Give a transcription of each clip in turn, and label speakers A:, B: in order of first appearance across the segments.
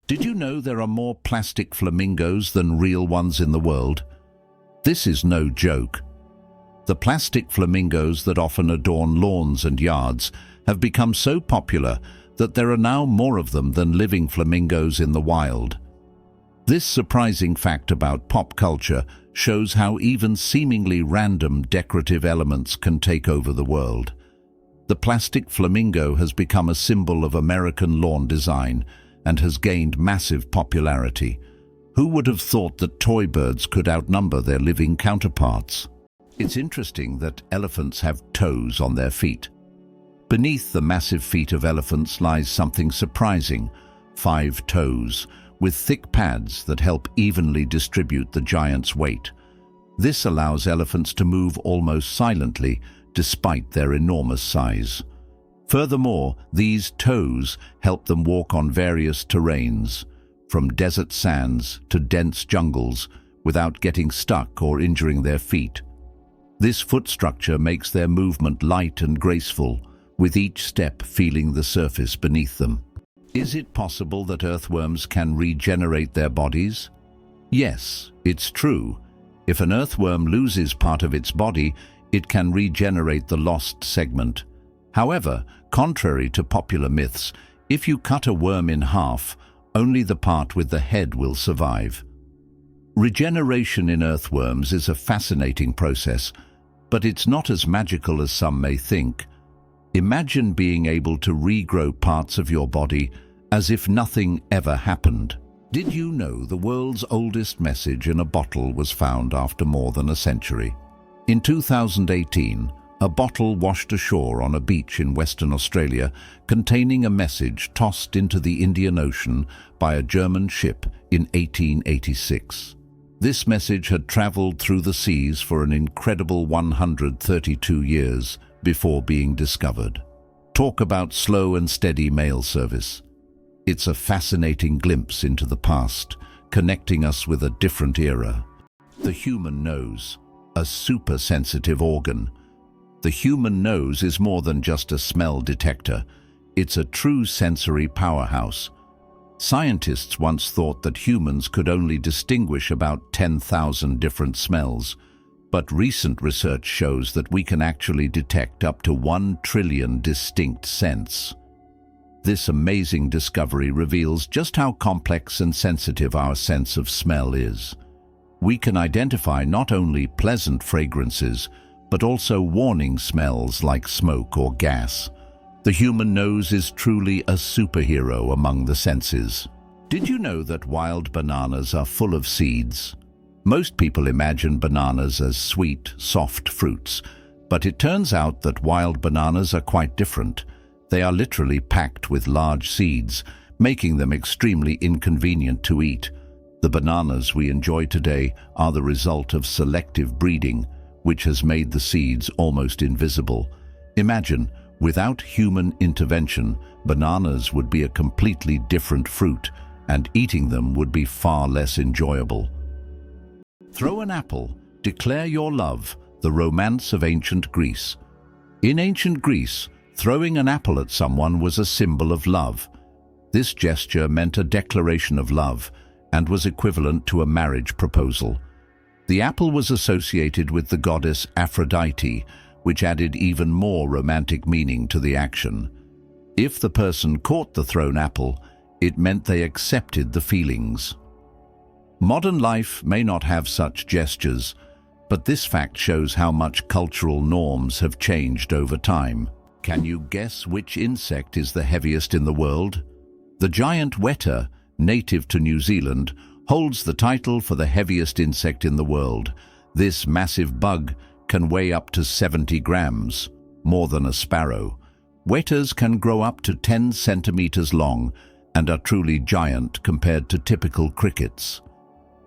A: Did you know there are more plastic flamingos than real ones in the world? This is no joke. The plastic flamingos that often adorn lawns and yards have become so popular that there are now more of them than living flamingos in the wild. This surprising fact about pop culture shows how even seemingly random decorative elements can take over the world. The plastic flamingo has become a symbol of American lawn design and has gained massive popularity. Who would have thought that toy birds could outnumber their living counterparts? It's interesting that elephants have toes on their feet. Beneath the massive feet of elephants lies something surprising: 5 toes, with thick pads that help evenly distribute the giant's weight. This allows elephants to move almost silently, despite their enormous size. Furthermore, these toes help them walk on various terrains, from desert sands to dense jungles, without getting stuck or injuring their feet. This foot structure makes their movement light and graceful, with each step feeling the surface beneath them. Is it possible that earthworms can regenerate their bodies? Yes, it's true. If an earthworm loses part of its body, it can regenerate the lost segment. However, contrary to popular myths, if you cut a worm in half, only the part with the head will survive. Regeneration in earthworms is a fascinating process, but it's not as magical as some may think. Imagine being able to regrow parts of your body as if nothing ever happened. Did you know the world's oldest message in a bottle was found after more than a century? In 2018, a bottle washed ashore on a beach in Western Australia containing a message tossed into the Indian Ocean by a German ship in 1886. This message had traveled through the seas for an incredible 132 years before being discovered. Talk about slow and steady mail service. It's a fascinating glimpse into the past, connecting us with a different era. The human nose, a super-sensitive organ. The human nose is more than just a smell detector. It's a true sensory powerhouse. Scientists once thought that humans could only distinguish about 10,000 different smells, but recent research shows that we can actually detect up to 1 trillion distinct scents. This amazing discovery reveals just how complex and sensitive our sense of smell is. We can identify not only pleasant fragrances, but also warning smells like smoke or gas. The human nose is truly a superhero among the senses. Did you know that wild bananas are full of seeds? Most people imagine bananas as sweet, soft fruits, but it turns out that wild bananas are quite different. They are literally packed with large seeds, making them extremely inconvenient to eat. The bananas we enjoy today are the result of selective breeding, which has made the seeds almost invisible. Imagine, without human intervention, bananas would be a completely different fruit, and eating them would be far less enjoyable. Throw an apple, declare your love, the romance of ancient Greece. In ancient Greece, throwing an apple at someone was a symbol of love. This gesture meant a declaration of love and was equivalent to a marriage proposal. The apple was associated with the goddess Aphrodite, which added even more romantic meaning to the action. If the person caught the thrown apple, it meant they accepted the feelings. Modern life may not have such gestures, but this fact shows how much cultural norms have changed over time. Can you guess which insect is the heaviest in the world? The giant weta, native to New Zealand, holds the title for the heaviest insect in the world. This massive bug can weigh up to 70 grams, more than a sparrow. Wetas can grow up to 10 centimeters long and are truly giant compared to typical crickets.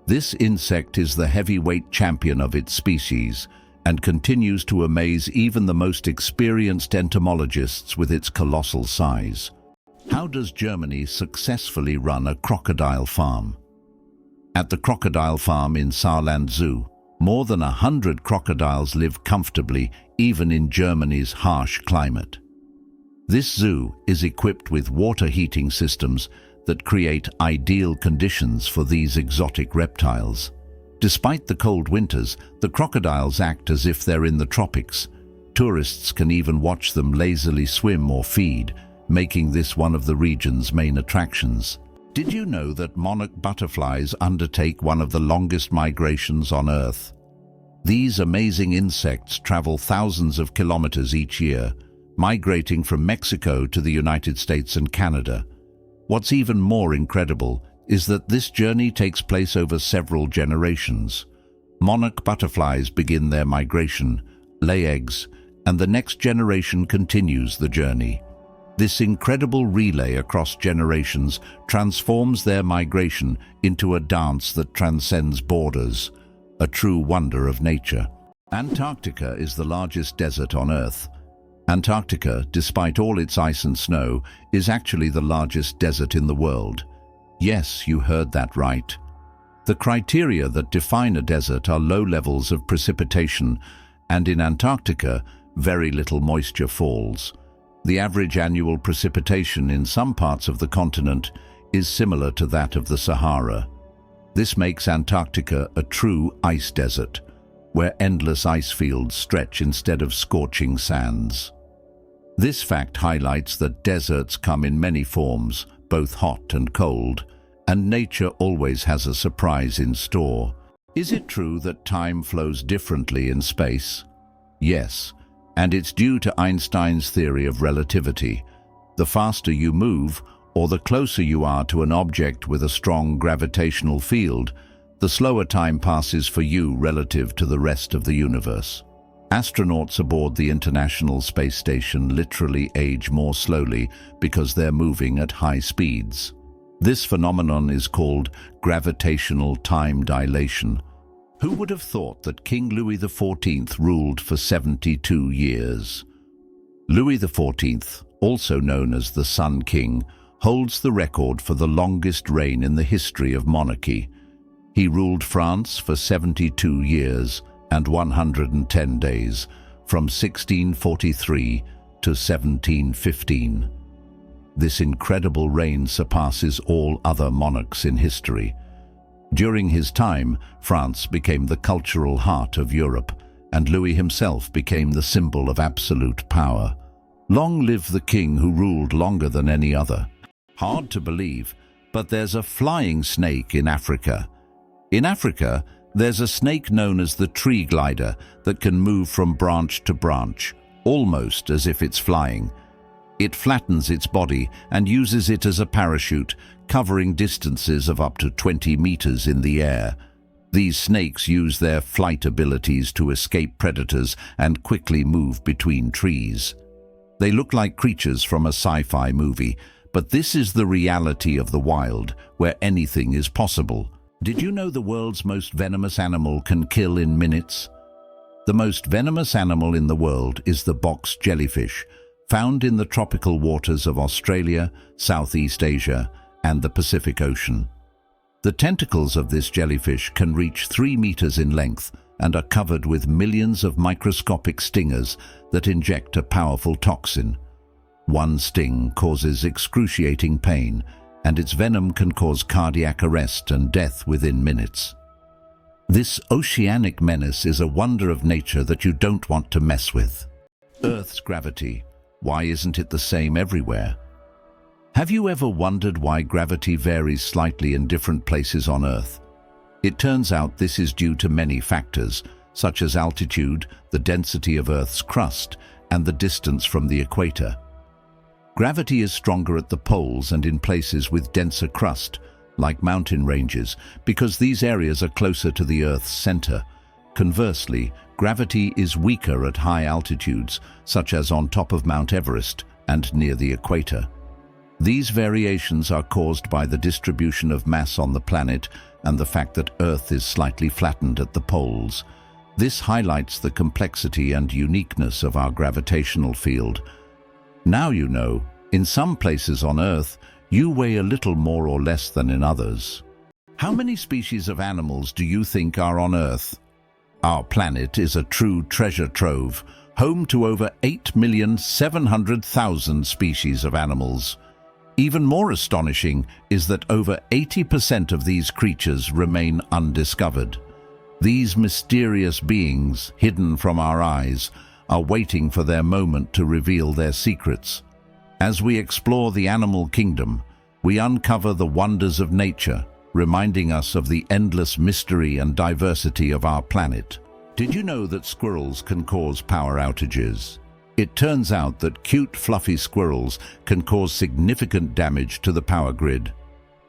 A: This insect is the heavyweight champion of its species and continues to amaze even the most experienced entomologists with its colossal size. How does Germany successfully run a crocodile farm? At the crocodile farm in Saarland Zoo, more than 100 crocodiles live comfortably even in Germany's harsh climate. This zoo is equipped with water heating systems that create ideal conditions for these exotic reptiles. Despite the cold winters, the crocodiles act as if they're in the tropics. Tourists can even watch them lazily swim or feed, making this one of the region's main attractions. Did you know that monarch butterflies undertake one of the longest migrations on Earth? These amazing insects travel thousands of kilometers each year, migrating from Mexico to the United States and Canada. What's even more incredible is that this journey takes place over several generations. Monarch butterflies begin their migration, lay eggs, and the next generation continues the journey. This incredible relay across generations transforms their migration into a dance that transcends borders, a true wonder of nature. Antarctica is the largest desert on Earth. Antarctica, despite all its ice and snow, is actually the largest desert in the world. Yes, you heard that right. The criteria that define a desert are low levels of precipitation, and in Antarctica, very little moisture falls. The average annual precipitation in some parts of the continent is similar to that of the Sahara. This makes Antarctica a true ice desert, where endless ice fields stretch instead of scorching sands. This fact highlights that deserts come in many forms, both hot and cold, and nature always has a surprise in store. Is it true that time flows differently in space? Yes, and it's due to Einstein's theory of relativity. The faster you move, or the closer you are to an object with a strong gravitational field, the slower time passes for you relative to the rest of the universe. Astronauts aboard the International Space Station literally age more slowly because they're moving at high speeds. This phenomenon is called gravitational time dilation. Who would have thought that King Louis XIV ruled for 72 years? Louis XIV, also known as the Sun King, holds the record for the longest reign in the history of monarchy. He ruled France for 72 years and 110 days, from 1643 to 1715. This incredible reign surpasses all other monarchs in history. During his time, France became the cultural heart of Europe, and Louis himself became the symbol of absolute power. Long live the king who ruled longer than any other. Hard to believe, but there's a flying snake in Africa. In Africa, there's a snake known as the tree glider that can move from branch to branch, almost as if it's flying. It flattens its body and uses it as a parachute, covering distances of up to 20 meters in the air. These snakes use their flight abilities to escape predators and quickly move between trees. They look like creatures from a sci-fi movie, but this is the reality of the wild, where anything is possible. Did you know the world's most venomous animal can kill in minutes? The most venomous animal in the world is the box jellyfish, found in the tropical waters of Australia, Southeast Asia, and the Pacific Ocean. The tentacles of this jellyfish can reach 3 meters in length and are covered with millions of microscopic stingers that inject a powerful toxin. One sting causes excruciating pain, and its venom can cause cardiac arrest and death within minutes. This oceanic menace is a wonder of nature that you don't want to mess with. Earth's gravity. Why isn't it the same everywhere? Have you ever wondered why gravity varies slightly in different places on Earth? It turns out this is due to many factors, such as altitude, the density of Earth's crust, and the distance from the equator. Gravity is stronger at the poles and in places with denser crust, like mountain ranges, because these areas are closer to the Earth's center. Conversely, gravity is weaker at high altitudes, such as on top of Mount Everest and near the equator. These variations are caused by the distribution of mass on the planet and the fact that Earth is slightly flattened at the poles. This highlights the complexity and uniqueness of our gravitational field. Now you know, in some places on Earth, you weigh a little more or less than in others. How many species of animals do you think are on Earth? Our planet is a true treasure trove, home to over 8,700,000 species of animals. Even more astonishing is that over 80% of these creatures remain undiscovered. These mysterious beings, hidden from our eyes, are waiting for their moment to reveal their secrets. As we explore the animal kingdom, we uncover the wonders of nature, reminding us of the endless mystery and diversity of our planet. Did you know that squirrels can cause power outages? It turns out that cute, fluffy squirrels can cause significant damage to the power grid.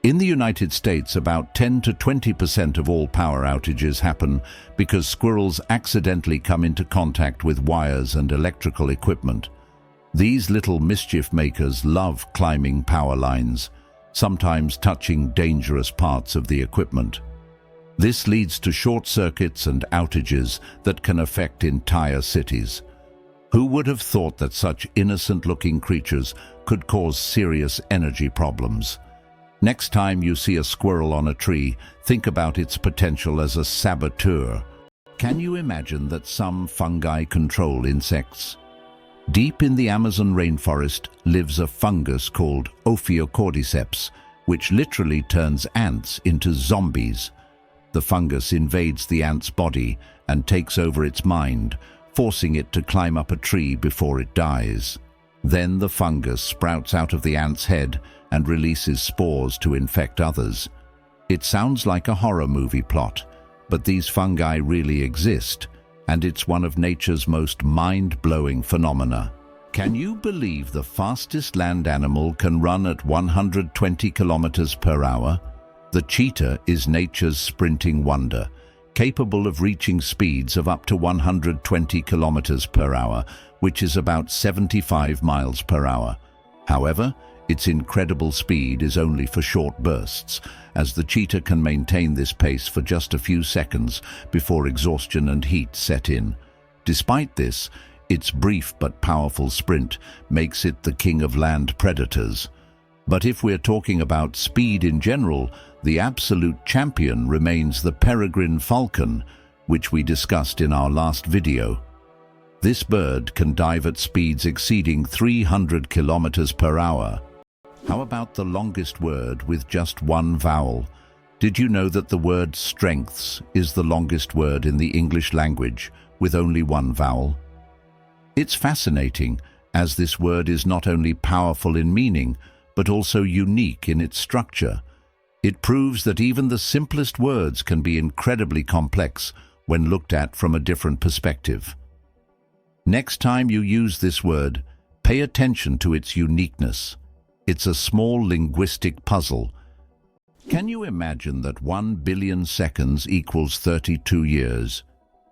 A: In the United States, about 10 to 20% of all power outages happen because squirrels accidentally come into contact with wires and electrical equipment. These little mischief makers love climbing power lines, sometimes touching dangerous parts of the equipment. This leads to short circuits and outages that can affect entire cities. Who would have thought that such innocent-looking creatures could cause serious energy problems? Next time you see a squirrel on a tree, think about its potential as a saboteur. Can you imagine that some fungi control insects? Deep in the Amazon rainforest lives a fungus called Ophiocordyceps, which literally turns ants into zombies. The fungus invades the ant's body and takes over its mind, forcing it to climb up a tree before it dies. Then the fungus sprouts out of the ant's head and releases spores to infect others. It sounds like a horror movie plot, but these fungi really exist, and it's one of nature's most mind-blowing phenomena. Can you believe the fastest land animal can run at 120 kilometers per hour? The cheetah is nature's sprinting wonder, capable of reaching speeds of up to 120 kilometers per hour, which is about 75 miles per hour. However, its incredible speed is only for short bursts, as the cheetah can maintain this pace for just a few seconds before exhaustion and heat set in. Despite this, its brief but powerful sprint makes it the king of land predators. But if we're talking about speed in general, the absolute champion remains the peregrine falcon, which we discussed in our last video. This bird can dive at speeds exceeding 300 kilometers per hour. How about the longest word with just one vowel? Did you know that the word strengths is the longest word in the English language with only one vowel? It's fascinating, as this word is not only powerful in meaning, but also unique in its structure. It proves that even the simplest words can be incredibly complex when looked at from a different perspective. Next time you use this word, pay attention to its uniqueness. It's a small linguistic puzzle. Can you imagine that 1 billion seconds equals 32 years?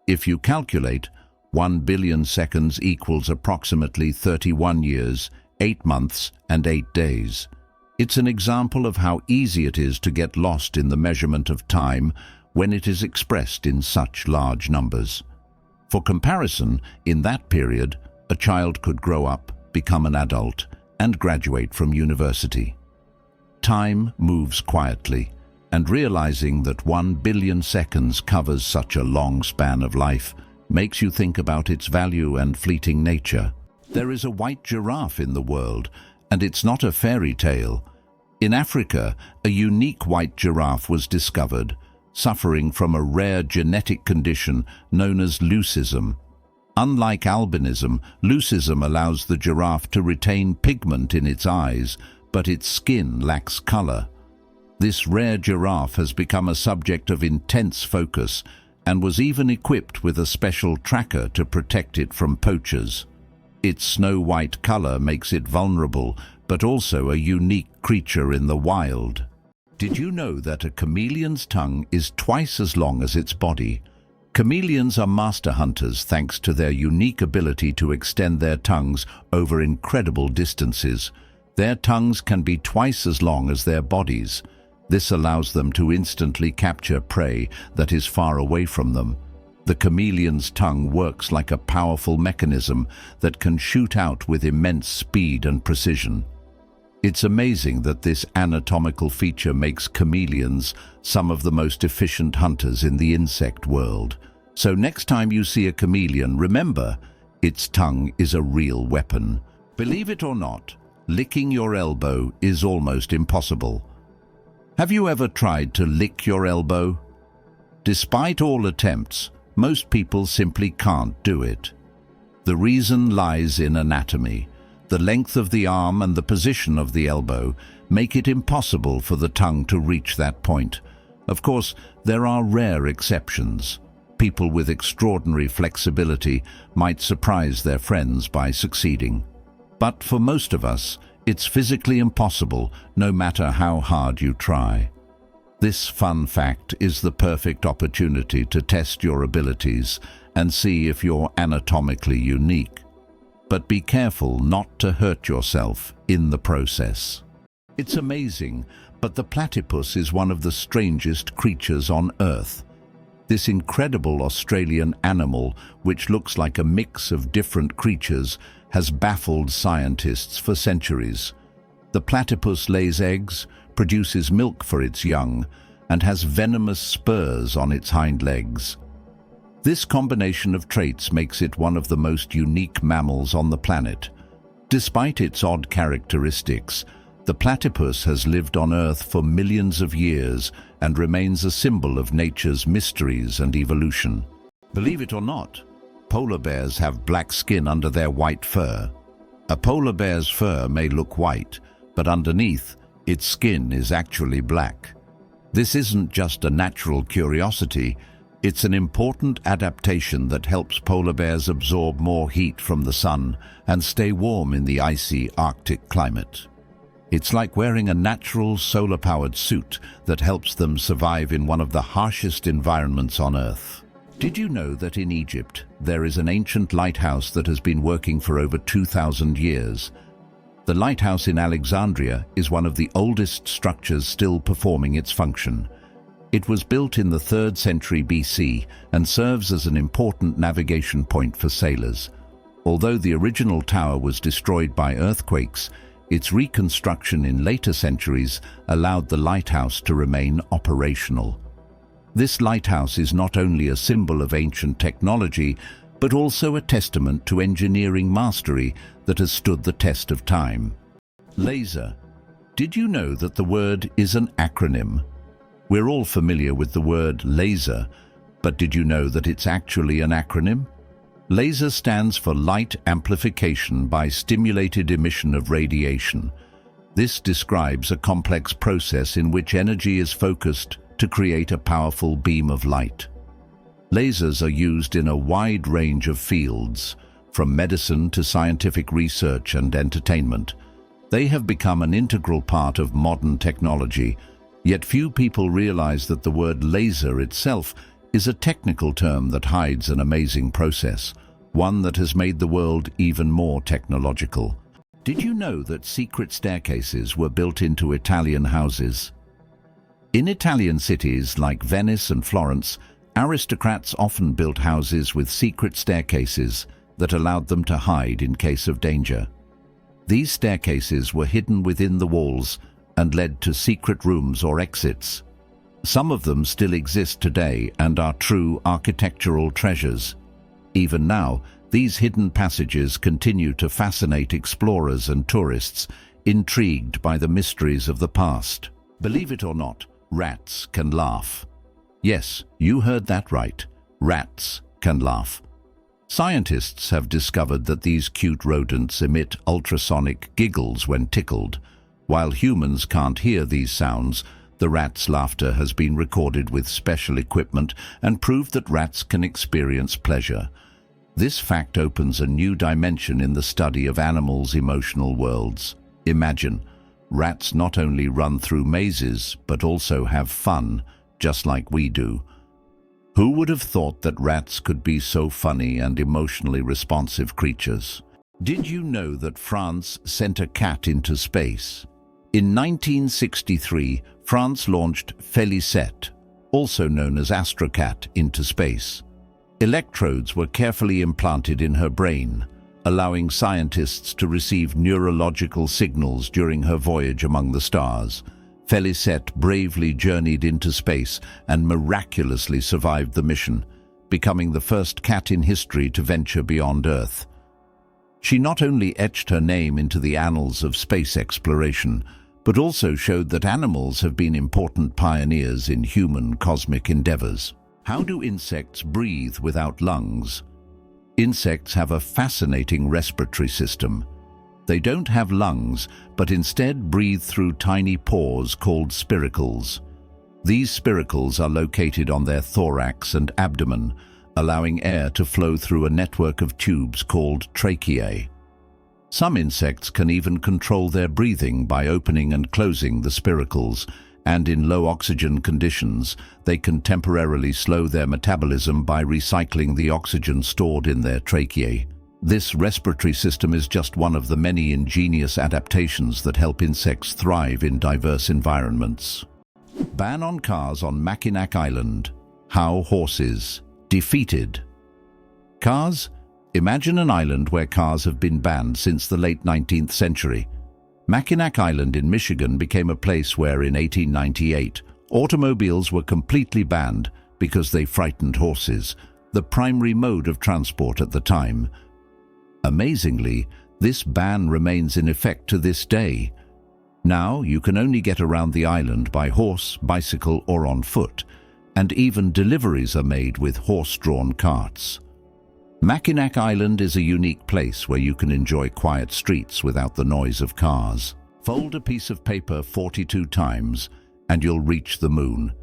A: If you calculate, 1 billion seconds equals approximately 31 years, 8 months, and 8 days. It's an example of how easy it is to get lost in the measurement of time when it is expressed in such large numbers. For comparison, in that period, a child could grow up, become an adult, and graduate from university. Time moves quietly, and realizing that 1 billion seconds covers such a long span of life makes you think about its value and fleeting nature. There is a white giraffe in the world, and it's not a fairy tale. In Africa, a unique white giraffe was discovered, suffering from a rare genetic condition known as leucism. Unlike albinism, leucism allows the giraffe to retain pigment in its eyes, but its skin lacks color. This rare giraffe has become a subject of intense focus and was even equipped with a special tracker to protect it from poachers. Its snow-white color makes it vulnerable, but also a unique creature in the wild. Did you know that a chameleon's tongue is twice as long as its body? Chameleons are master hunters thanks to their unique ability to extend their tongues over incredible distances. Their tongues can be twice as long as their bodies. This allows them to instantly capture prey that is far away from them. The chameleon's tongue works like a powerful mechanism that can shoot out with immense speed and precision. It's amazing that this anatomical feature makes chameleons some of the most efficient hunters in the insect world. So next time you see a chameleon, remember, its tongue is a real weapon. Believe it or not, licking your elbow is almost impossible. Have you ever tried to lick your elbow? Despite all attempts, most people simply can't do it. The reason lies in anatomy. The length of the arm and the position of the elbow make it impossible for the tongue to reach that point. Of course, there are rare exceptions. People with extraordinary flexibility might surprise their friends by succeeding. But for most of us, it's physically impossible, no matter how hard you try. This fun fact is the perfect opportunity to test your abilities and see if you're anatomically unique. But be careful not to hurt yourself in the process. It's amazing, but the platypus is one of the strangest creatures on Earth. This incredible Australian animal, which looks like a mix of different creatures, has baffled scientists for centuries. The platypus lays eggs, produces milk for its young, and has venomous spurs on its hind legs. This combination of traits makes it one of the most unique mammals on the planet. Despite its odd characteristics, the platypus has lived on Earth for millions of years and remains a symbol of nature's mysteries and evolution. Believe it or not, polar bears have black skin under their white fur. A polar bear's fur may look white, but underneath, its skin is actually black. This isn't just a natural curiosity, it's an important adaptation that helps polar bears absorb more heat from the sun and stay warm in the icy Arctic climate. It's like wearing a natural solar-powered suit that helps them survive in one of the harshest environments on Earth. Did you know that in Egypt there is an ancient lighthouse that has been working for over 2,000 years? The lighthouse in Alexandria is one of the oldest structures still performing its function. It was built in the 3rd century BC and serves as an important navigation point for sailors. Although the original tower was destroyed by earthquakes, its reconstruction in later centuries allowed the lighthouse to remain operational. This lighthouse is not only a symbol of ancient technology, but also a testament to engineering mastery that has stood the test of time. Laser. Did you know that the word is an acronym? We're all familiar with the word laser, but did you know that it's actually an acronym? LASER stands for Light Amplification by Stimulated Emission of Radiation. This describes a complex process in which energy is focused to create a powerful beam of light. Lasers are used in a wide range of fields, from medicine to scientific research and entertainment. They have become an integral part of modern technology, yet few people realize that the word laser itself is a technical term that hides an amazing process, one that has made the world even more technological. Did you know that secret staircases were built into Italian houses? In Italian cities like Venice and Florence, aristocrats often built houses with secret staircases that allowed them to hide in case of danger. These staircases were hidden within the walls and led to secret rooms or exits. Some of them still exist today and are true architectural treasures. Even now, these hidden passages continue to fascinate explorers and tourists, intrigued by the mysteries of the past. Believe it or not, rats can laugh. Yes, you heard that right. Rats can laugh. Scientists have discovered that these cute rodents emit ultrasonic giggles when tickled. While humans can't hear these sounds, the rat's laughter has been recorded with special equipment and proved that rats can experience pleasure. This fact opens a new dimension in the study of animals' emotional worlds. Imagine, rats not only run through mazes, but also have fun, just like we do. Who would have thought that rats could be so funny and emotionally responsive creatures? Did you know that France sent a cat into space? In 1963, France launched Félicette, also known as Astrocat, into space. Electrodes were carefully implanted in her brain, allowing scientists to receive neurological signals during her voyage among the stars. Félicette bravely journeyed into space and miraculously survived the mission, becoming the first cat in history to venture beyond Earth. She not only etched her name into the annals of space exploration, but also showed that animals have been important pioneers in human cosmic endeavors. How do insects breathe without lungs? Insects have a fascinating respiratory system. They don't have lungs, but instead breathe through tiny pores called spiracles. These spiracles are located on their thorax and abdomen, allowing air to flow through a network of tubes called tracheae. Some insects can even control their breathing by opening and closing the spiracles, and in low oxygen conditions, they can temporarily slow their metabolism by recycling the oxygen stored in their tracheae. This respiratory system is just one of the many ingenious adaptations that help insects thrive in diverse environments. Ban on cars on Mackinac Island. How horses defeated. Cars? Imagine an island where cars have been banned since the late 19th century. Mackinac Island in Michigan became a place where in 1898 automobiles were completely banned because they frightened horses, the primary mode of transport at the time. Amazingly, this ban remains in effect to this day. Now you can only get around the island by horse, bicycle or on foot, and even deliveries are made with horse-drawn carts. Mackinac Island is a unique place where you can enjoy quiet streets without the noise of cars. Fold a piece of paper 42 times and you'll reach the moon.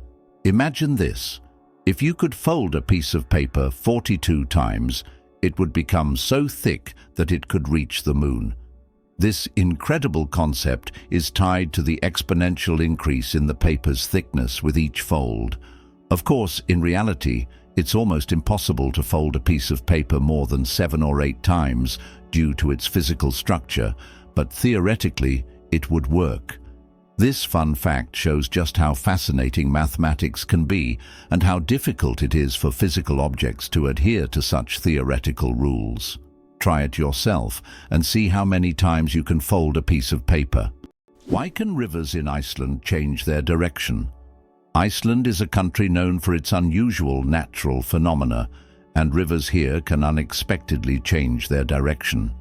A: Imagine this. If you could fold a piece of paper 42 times, it would become so thick that it could reach the moon. This incredible concept is tied to the exponential increase in the paper's thickness with each fold. Of course, in reality, it's almost impossible to fold a piece of paper more than 7 or 8 times due to its physical structure, but theoretically, it would work. This fun fact shows just how fascinating mathematics can be and how difficult it is for physical objects to adhere to such theoretical rules. Try it yourself and see how many times you can fold a piece of paper. Why can rivers in Iceland change their direction? Iceland is a country known for its unusual natural phenomena, and rivers here can unexpectedly change their direction.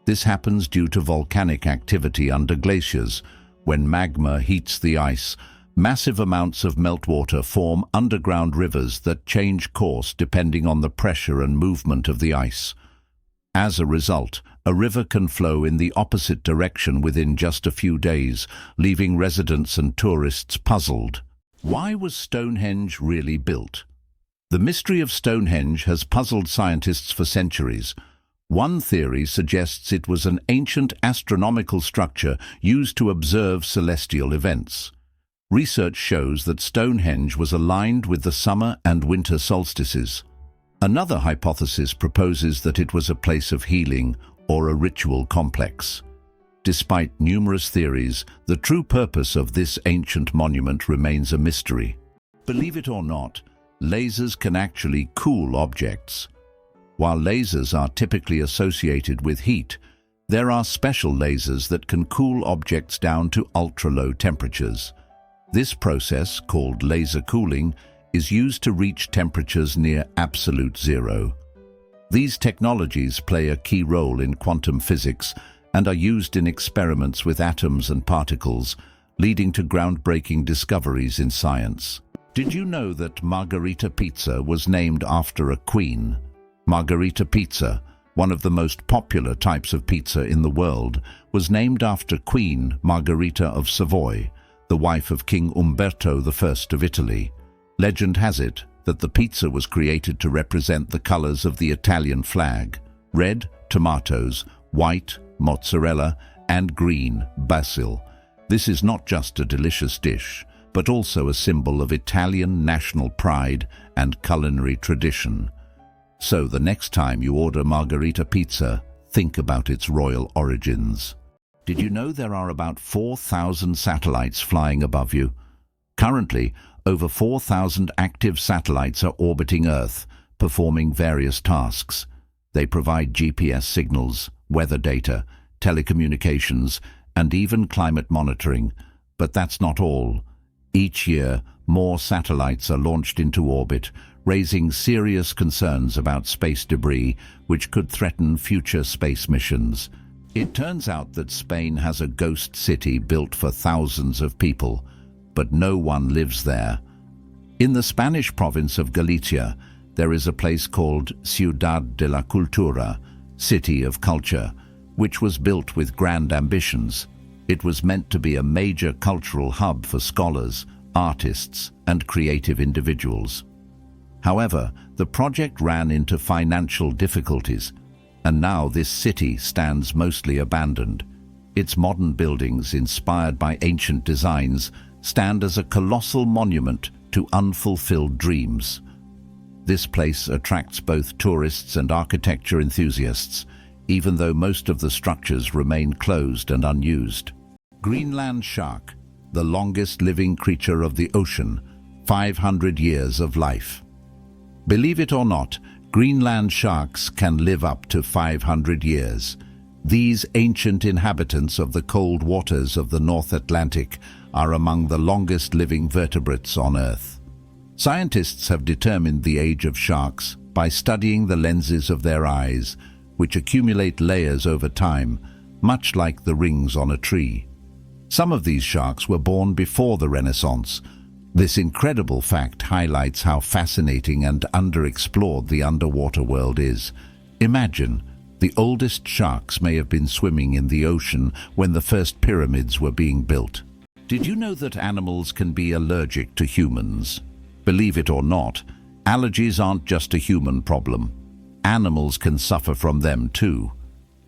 A: This happens due to volcanic activity under glaciers. When magma heats the ice, massive amounts of meltwater form underground rivers that change course depending on the pressure and movement of the ice. As a result, a river can flow in the opposite direction within just a few days, leaving residents and tourists puzzled. Why was Stonehenge really built? The mystery of Stonehenge has puzzled scientists for centuries. One theory suggests it was an ancient astronomical structure used to observe celestial events. Research shows that Stonehenge was aligned with the summer and winter solstices. Another hypothesis proposes that it was a place of healing or a ritual complex. Despite numerous theories, the true purpose of this ancient monument remains a mystery. Believe it or not, lasers can actually cool objects. While lasers are typically associated with heat, there are special lasers that can cool objects down to ultra-low temperatures. This process, called laser cooling, is used to reach temperatures near absolute zero. These technologies play a key role in quantum physics and are used in experiments with atoms and particles, leading to groundbreaking discoveries in science. Did you know that Margherita pizza was named after a queen? Margherita pizza, one of the most popular types of pizza in the world, was named after Queen Margherita of Savoy, the wife of King Umberto I of Italy. Legend has it that the pizza was created to represent the colors of the Italian flag: red, tomatoes; white, mozzarella; and green, basil. This is not just a delicious dish, but also a symbol of Italian national pride and culinary tradition. So the next time you order Margherita pizza, think about its royal origins. Did you know there are about 4,000 satellites flying above you? Currently, over 4,000 active satellites are orbiting Earth, performing various tasks. They provide GPS signals, weather data, telecommunications, and even climate monitoring. But that's not all. Each year, more satellites are launched into orbit, raising serious concerns about space debris which could threaten future space missions. It turns out that Spain has a ghost city built for thousands of people, but no one lives there. In the Spanish province of Galicia, there is a place called Ciudad de la Cultura, City of Culture, which was built with grand ambitions. It was meant to be a major cultural hub for scholars, artists, and creative individuals. However, the project ran into financial difficulties, and now this city stands mostly abandoned. Its modern buildings, inspired by ancient designs, stand as a colossal monument to unfulfilled dreams. This place attracts both tourists and architecture enthusiasts, even though most of the structures remain closed and unused. Greenland shark, the longest living creature of the ocean, 500 years of life. Believe it or not, Greenland sharks can live up to 500 years. These ancient inhabitants of the cold waters of the North Atlantic are among the longest living vertebrates on Earth. Scientists have determined the age of sharks by studying the lenses of their eyes, which accumulate layers over time, much like the rings on a tree. Some of these sharks were born before the Renaissance. This incredible fact highlights how fascinating and underexplored the underwater world is. Imagine, the oldest sharks may have been swimming in the ocean when the first pyramids were being built. Did you know that animals can be allergic to humans? Believe it or not, allergies aren't just a human problem. Animals can suffer from them too.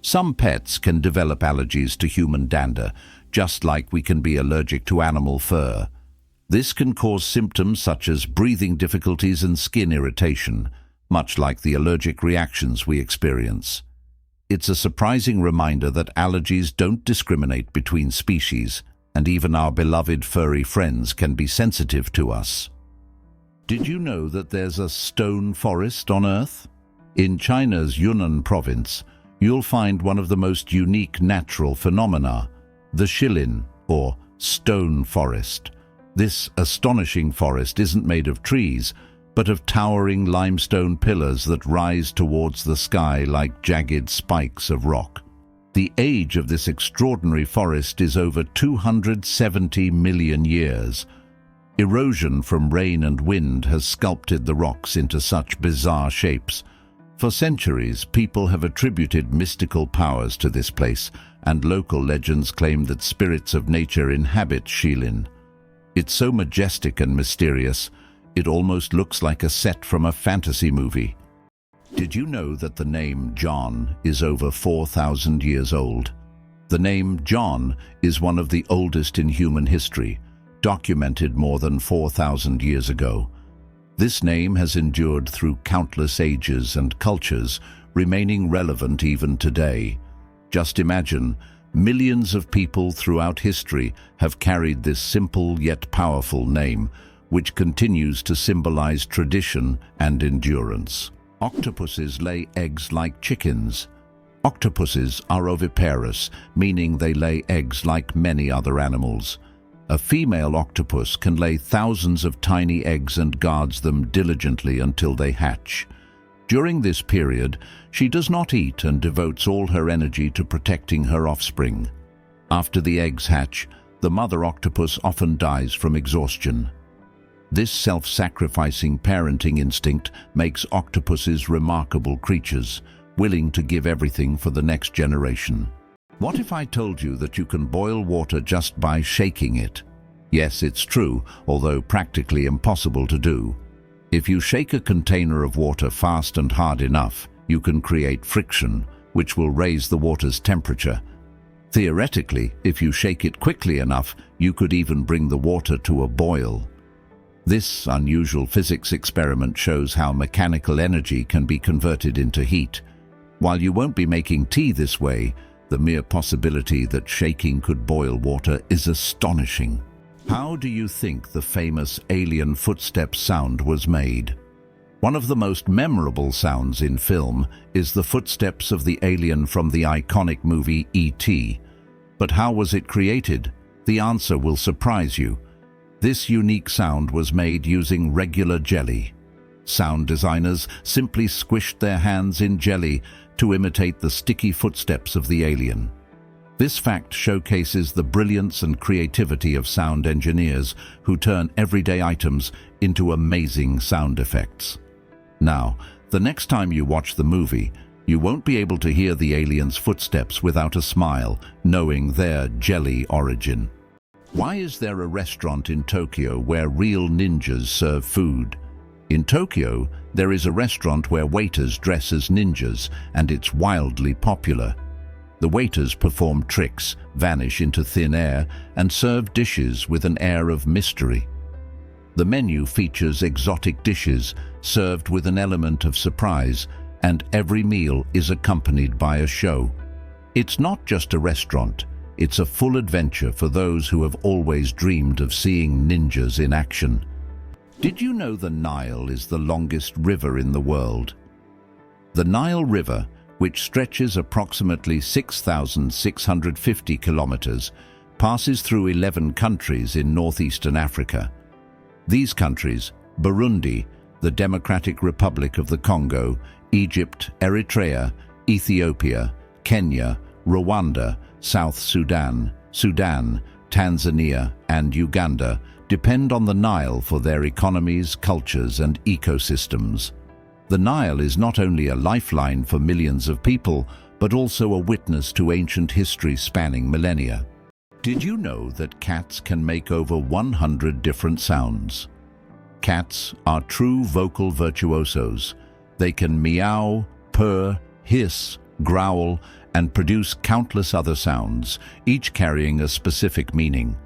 A: Some pets can develop allergies to human dander, just like we can be allergic to animal fur. This can cause symptoms such as breathing difficulties and skin irritation, much like the allergic reactions we experience. It's a surprising reminder that allergies don't discriminate between species, and even our beloved furry friends can be sensitive to us. Did you know that there's a stone forest on Earth? In China's Yunnan province, you'll find one of the most unique natural phenomena, the Shilin, or stone forest. This astonishing forest isn't made of trees, but of towering limestone pillars that rise towards the sky like jagged spikes of rock. The age of this extraordinary forest is over 270 million years. Erosion from rain and wind has sculpted the rocks into such bizarre shapes. For centuries, people have attributed mystical powers to this place, and local legends claim that spirits of nature inhabit Shilin. It's so majestic and mysterious, it almost looks like a set from a fantasy movie. Did you know that the name John is over 4,000 years old? The name John is one of the oldest in human history, documented more than 4,000 years ago. This name has endured through countless ages and cultures, remaining relevant even today. Just imagine, millions of people throughout history have carried this simple yet powerful name, which continues to symbolize tradition and endurance. Octopuses lay eggs like chickens. Octopuses are oviparous, meaning they lay eggs like many other animals. A female octopus can lay thousands of tiny eggs and guards them diligently until they hatch. During this period, she does not eat and devotes all her energy to protecting her offspring. After the eggs hatch, the mother octopus often dies from exhaustion. This self-sacrificing parenting instinct makes octopuses remarkable creatures, willing to give everything for the next generation. What if I told you that you can boil water just by shaking it? Yes, it's true, although practically impossible to do. If you shake a container of water fast and hard enough, you can create friction, which will raise the water's temperature. Theoretically, if you shake it quickly enough, you could even bring the water to a boil. This unusual physics experiment shows how mechanical energy can be converted into heat. While you won't be making tea this way, the mere possibility that shaking could boil water is astonishing. How do you think the famous alien footsteps sound was made? One of the most memorable sounds in film is the footsteps of the alien from the iconic movie E.T. But how was it created? The answer will surprise you. This unique sound was made using regular jelly. Sound designers simply squished their hands in jelly to imitate the sticky footsteps of the alien. This fact showcases the brilliance and creativity of sound engineers who turn everyday items into amazing sound effects. Now, the next time you watch the movie, you won't be able to hear the alien's footsteps without a smile, knowing their jelly origin. Why is there a restaurant in Tokyo where real ninjas serve food? In Tokyo, there is a restaurant where waiters dress as ninjas, and it's wildly popular. The waiters perform tricks, vanish into thin air, and serve dishes with an air of mystery. The menu features exotic dishes served with an element of surprise, and every meal is accompanied by a show. It's not just a restaurant, it's a full adventure for those who have always dreamed of seeing ninjas in action. Did you know the Nile is the longest river in the world? The Nile River, which stretches approximately 6,650 kilometers, passes through 11 countries in northeastern Africa. These countries, Burundi, the Democratic Republic of the Congo, Egypt, Eritrea, Ethiopia, Kenya, Rwanda, South Sudan, Tanzania, and Uganda, depend on the Nile for their economies, cultures, and ecosystems. The Nile is not only a lifeline for millions of people, but also a witness to ancient history spanning millennia. Did you know that cats can make over 100 different sounds? Cats are true vocal virtuosos. They can meow, purr, hiss, growl, and produce countless other sounds, each carrying a specific meaning.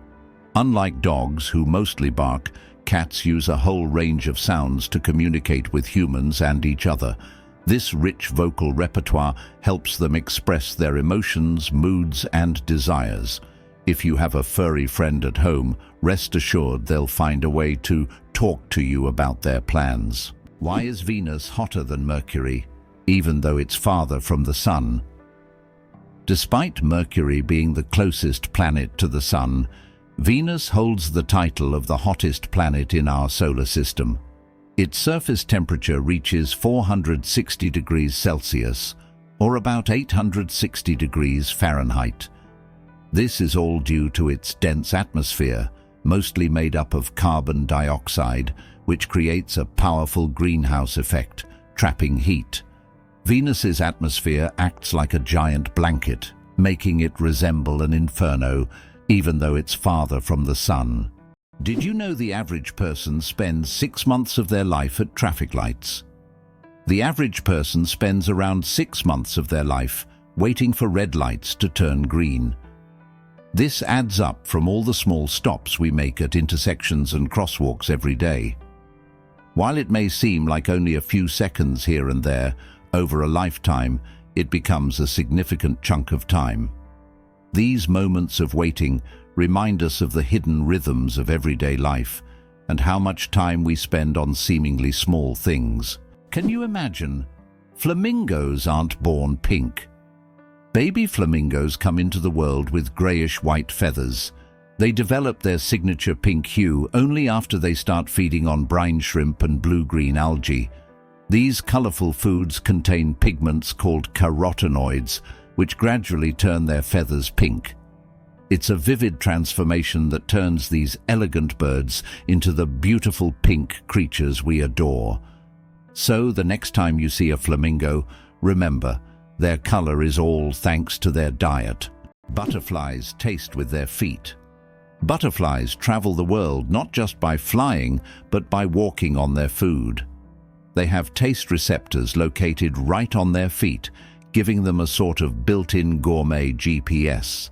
A: Unlike dogs, who mostly bark, cats use a whole range of sounds to communicate with humans and each other. This rich vocal repertoire helps them express their emotions, moods, and desires. If you have a furry friend at home, rest assured they'll find a way to talk to you about their plans. Why is Venus hotter than Mercury, even though it's farther from the Sun? Despite Mercury being the closest planet to the Sun, Venus holds the title of the hottest planet in our solar system. Its surface temperature reaches 460 degrees Celsius, or about 860 degrees Fahrenheit. This is all due to its dense atmosphere, mostly made up of carbon dioxide, which creates a powerful greenhouse effect, trapping heat. Venus's atmosphere acts like a giant blanket, making it resemble an inferno, even though it's farther from the Sun. Did you know the average person spends 6 months of their life at traffic lights? The average person spends around 6 months of their life waiting for red lights to turn green. This adds up from all the small stops we make at intersections and crosswalks every day. While it may seem like only a few seconds here and there, over a lifetime, it becomes a significant chunk of time. These moments of waiting remind us of the hidden rhythms of everyday life and how much time we spend on seemingly small things. Can you imagine? Flamingos aren't born pink. Baby flamingos come into the world with grayish-white feathers. They develop their signature pink hue only after they start feeding on brine shrimp and blue-green algae. These colorful foods contain pigments called carotenoids, which gradually turn their feathers pink. It's a vivid transformation that turns these elegant birds into the beautiful pink creatures we adore. So the next time you see a flamingo, remember, their color is all thanks to their diet. Butterflies taste with their feet. Butterflies travel the world not just by flying, but by walking on their food. They have taste receptors located right on their feet, giving them a sort of built-in gourmet GPS.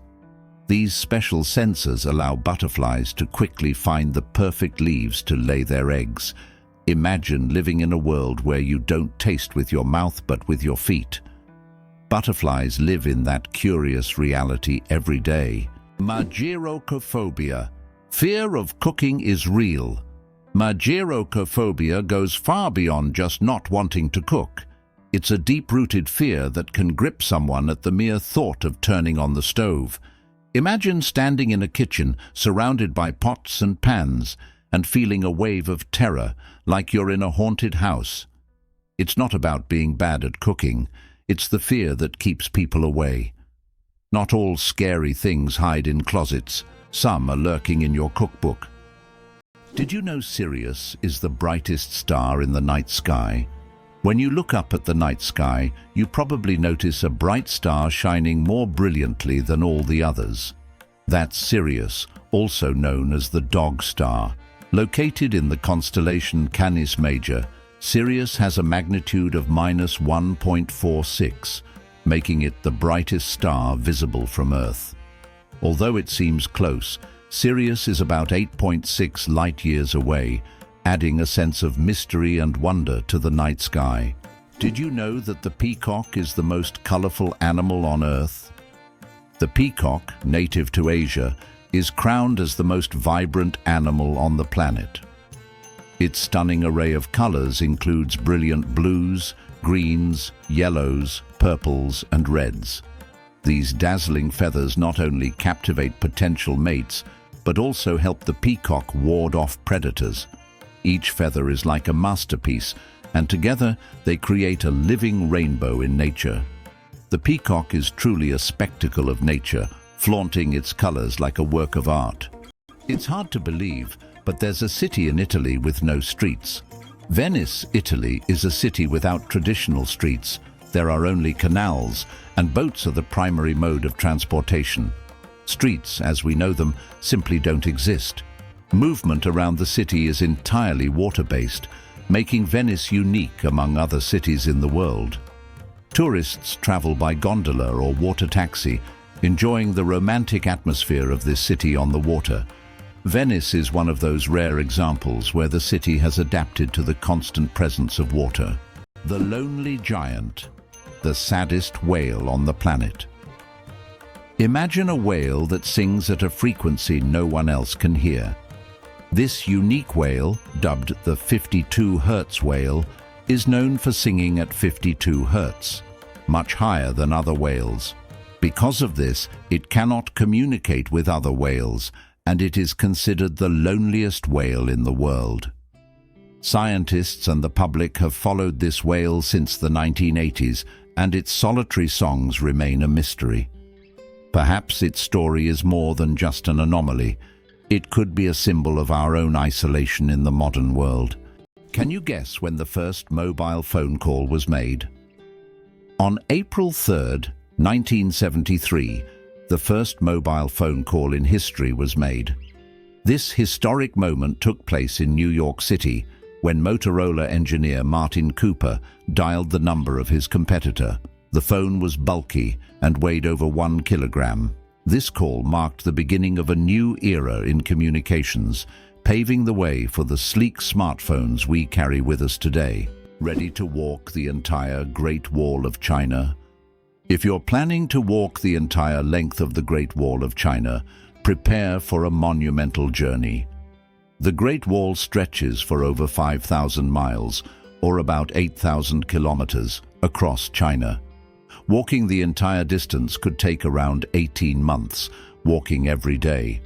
A: These special sensors allow butterflies to quickly find the perfect leaves to lay their eggs. Imagine living in a world where you don't taste with your mouth but with your feet. Butterflies live in that curious reality every day. Mageirocophobia. Fear of cooking is real. Mageirocophobia goes far beyond just not wanting to cook. It's a deep-rooted fear that can grip someone at the mere thought of turning on the stove. Imagine standing in a kitchen surrounded by pots and pans and feeling a wave of terror, like you're in a haunted house. It's not about being bad at cooking, it's the fear that keeps people away. Not all scary things hide in closets, some are lurking in your cookbook. Did you know Sirius is the brightest star in the night sky? When you look up at the night sky, you probably notice a bright star shining more brilliantly than all the others. That's Sirius, also known as the Dog Star. Located in the constellation Canis Major, Sirius has a magnitude of -1.46, making it the brightest star visible from Earth. Although it seems close, Sirius is about 8.6 light-years away, adding a sense of mystery and wonder to the night sky. Did you know that the peacock is the most colorful animal on Earth? The peacock, native to Asia, is crowned as the most vibrant animal on the planet. Its stunning array of colors includes brilliant blues, greens, yellows, purples, and reds. These dazzling feathers not only captivate potential mates, but also help the peacock ward off predators. Each feather is like a masterpiece, and together they create a living rainbow in nature. The peacock is truly a spectacle of nature, flaunting its colors like a work of art. It's hard to believe, but there's a city in Italy with no streets. Venice, Italy, is a city without traditional streets. There are only canals, and boats are the primary mode of transportation. Streets, as we know them, simply don't exist. Movement around the city is entirely water-based, making Venice unique among other cities in the world. Tourists travel by gondola or water taxi, enjoying the romantic atmosphere of this city on the water. Venice is one of those rare examples where the city has adapted to the constant presence of water. The lonely giant, the saddest whale on the planet. Imagine a whale that sings at a frequency no one else can hear. This unique whale, dubbed the 52 Hz whale, is known for singing at 52 Hz, much higher than other whales. Because of this, it cannot communicate with other whales, and it is considered the loneliest whale in the world. Scientists and the public have followed this whale since the 1980s, and its solitary songs remain a mystery. Perhaps its story is more than just an anomaly. It could be a symbol of our own isolation in the modern world. Can you guess when the first mobile phone call was made? On April 3rd, 1973, the first mobile phone call in history was made. This historic moment took place in New York City when Motorola engineer Martin Cooper dialed the number of his competitor. The phone was bulky and weighed over 1 kilogram. This call marked the beginning of a new era in communications, paving the way for the sleek smartphones we carry with us today. Ready to walk the entire Great Wall of China? If you're planning to walk the entire length of the Great Wall of China, prepare for a monumental journey. The Great Wall stretches for over 5,000 miles, or about 8,000 kilometers, across China. Walking the entire distance could take around 18 months, walking every day.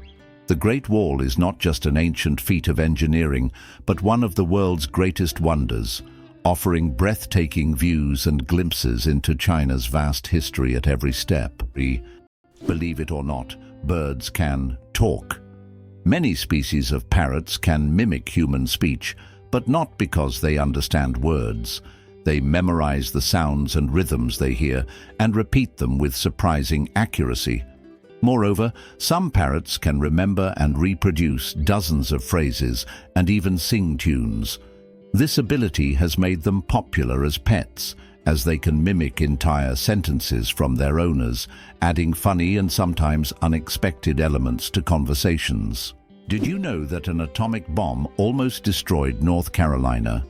A: The Great Wall is not just an ancient feat of engineering, but one of the world's greatest wonders, offering breathtaking views and glimpses into China's vast history at every step. Believe it or not, birds can talk. Many species of parrots can mimic human speech, but not because they understand words. They memorize the sounds and rhythms they hear and repeat them with surprising accuracy. Moreover, some parrots can remember and reproduce dozens of phrases and even sing tunes. This ability has made them popular as pets, as they can mimic entire sentences from their owners, adding funny and sometimes unexpected elements to conversations. Did you know that an atomic bomb almost destroyed North Carolina?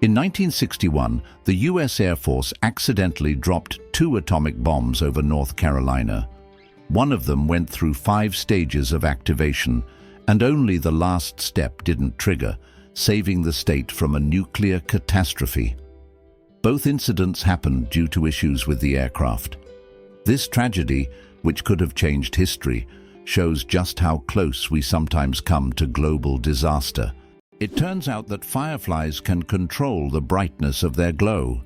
A: In 1961, the U.S. Air Force accidentally dropped 2 atomic bombs over North Carolina. One of them went through 5 stages of activation, and only the last step didn't trigger, saving the state from a nuclear catastrophe. Both incidents happened due to issues with the aircraft. This tragedy, which could have changed history, shows just how close we sometimes come to global disaster. It turns out that fireflies can control the brightness of their glow.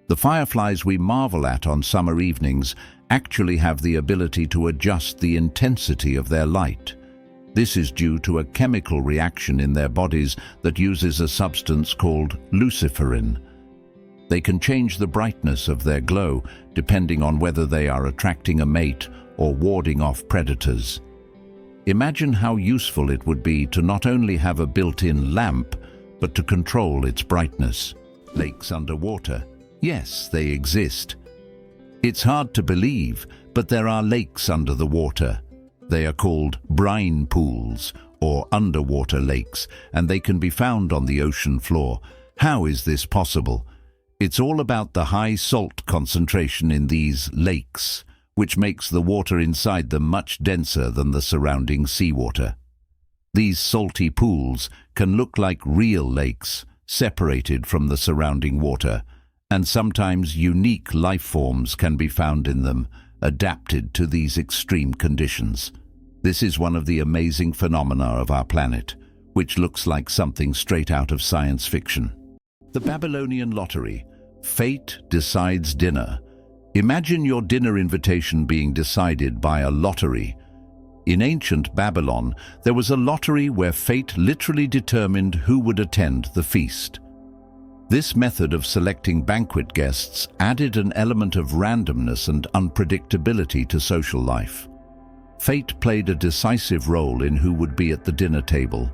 A: The fireflies we marvel at on summer evenings actually have the ability to adjust the intensity of their light. This is due to a chemical reaction in their bodies that uses a substance called luciferin. They can change the brightness of their glow depending on whether they are attracting a mate or warding off predators. Imagine how useful it would be to not only have a built-in lamp, but to control its brightness. Lakes underwater. Yes, they exist. It's hard to believe, but there are lakes under the water. They are called brine pools or underwater lakes, and they can be found on the ocean floor. How is this possible? It's all about the high salt concentration in these lakes, which makes the water inside them much denser than the surrounding seawater. These salty pools can look like real lakes, separated from the surrounding water, and sometimes unique life forms can be found in them, adapted to these extreme conditions. This is one of the amazing phenomena of our planet, which looks like something straight out of science fiction. The Babylonian lottery. Fate decides dinner. Imagine your dinner invitation being decided by a lottery. In ancient Babylon, there was a lottery where fate literally determined who would attend the feast. This method of selecting banquet guests added an element of randomness and unpredictability to social life. Fate played a decisive role in who would be at the dinner table.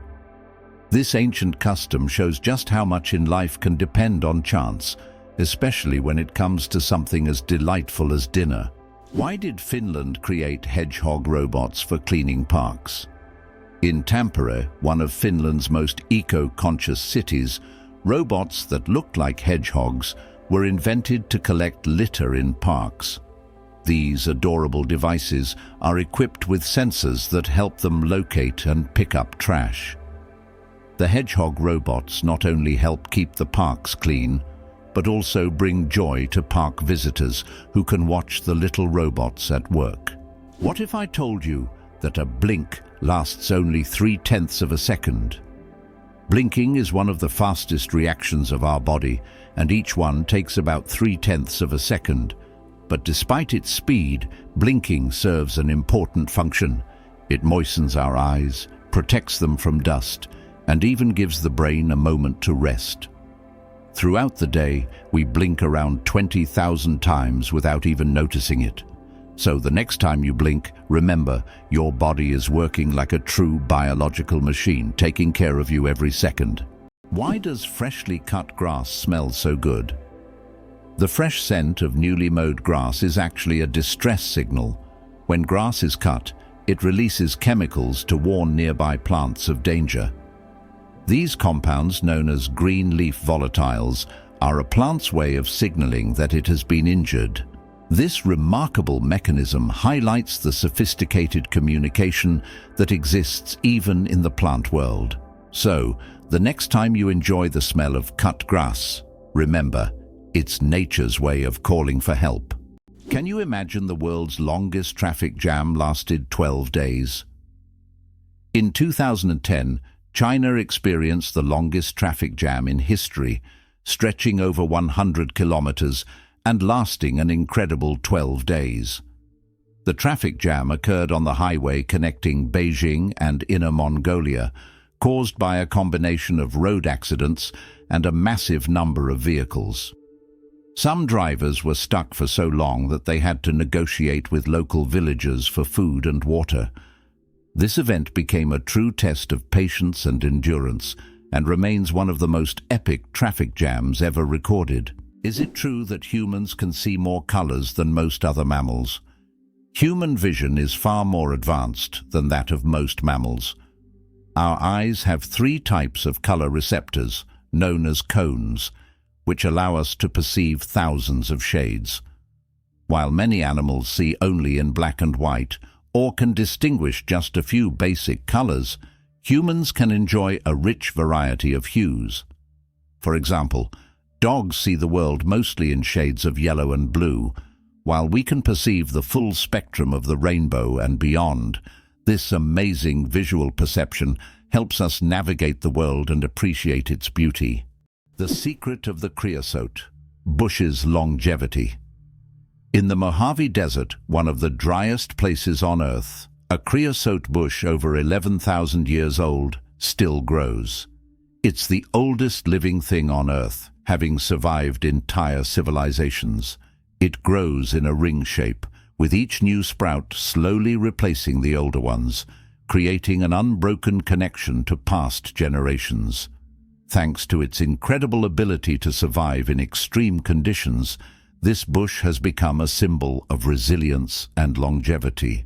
A: This ancient custom shows just how much in life can depend on chance, especially when it comes to something as delightful as dinner. Why did Finland create hedgehog robots for cleaning parks? In Tampere, one of Finland's most eco-conscious cities, robots that looked like hedgehogs were invented to collect litter in parks. These adorable devices are equipped with sensors that help them locate and pick up trash. The hedgehog robots not only help keep the parks clean, but also bring joy to park visitors who can watch the little robots at work. What if I told you that a blink lasts only 0.3 of a second? Blinking is one of the fastest reactions of our body, and each one takes about 0.3 of a second. But despite its speed, blinking serves an important function. It moistens our eyes, protects them from dust, and even gives the brain a moment to rest. Throughout the day, we blink around 20,000 times without even noticing it. So the next time you blink, remember, your body is working like a true biological machine, taking care of you every second. Why does freshly cut grass smell so good? The fresh scent of newly mowed grass is actually a distress signal. When grass is cut, it releases chemicals to warn nearby plants of danger. These compounds, known as green leaf volatiles, are a plant's way of signaling that it has been injured. This remarkable mechanism highlights the sophisticated communication that exists even in the plant world. So, the next time you enjoy the smell of cut grass, remember, it's nature's way of calling for help. Can you imagine the world's longest traffic jam lasted 12 days? In 2010, China experienced the longest traffic jam in history, stretching over 100 kilometers and lasting an incredible 12 days. The traffic jam occurred on the highway connecting Beijing and Inner Mongolia, caused by a combination of road accidents and a massive number of vehicles. Some drivers were stuck for so long that they had to negotiate with local villagers for food and water. This event became a true test of patience and endurance, and remains one of the most epic traffic jams ever recorded. Is it true that humans can see more colors than most other mammals? Human vision is far more advanced than that of most mammals. Our eyes have 3 types of color receptors, known as cones, which allow us to perceive thousands of shades. While many animals see only in black and white, or can distinguish just a few basic colors, humans can enjoy a rich variety of hues. For example, dogs see the world mostly in shades of yellow and blue. While we can perceive the full spectrum of the rainbow and beyond, This amazing visual perception helps us navigate the world and appreciate its beauty. The secret of the creosote: bush's longevity. In the Mojave Desert, one of the driest places on Earth, a creosote bush over 11,000 years old still grows. It's the oldest living thing on Earth, having survived entire civilizations. It grows in a ring shape, with each new sprout slowly replacing the older ones, creating an unbroken connection to past generations. Thanks to its incredible ability to survive in extreme conditions, this bush has become a symbol of resilience and longevity.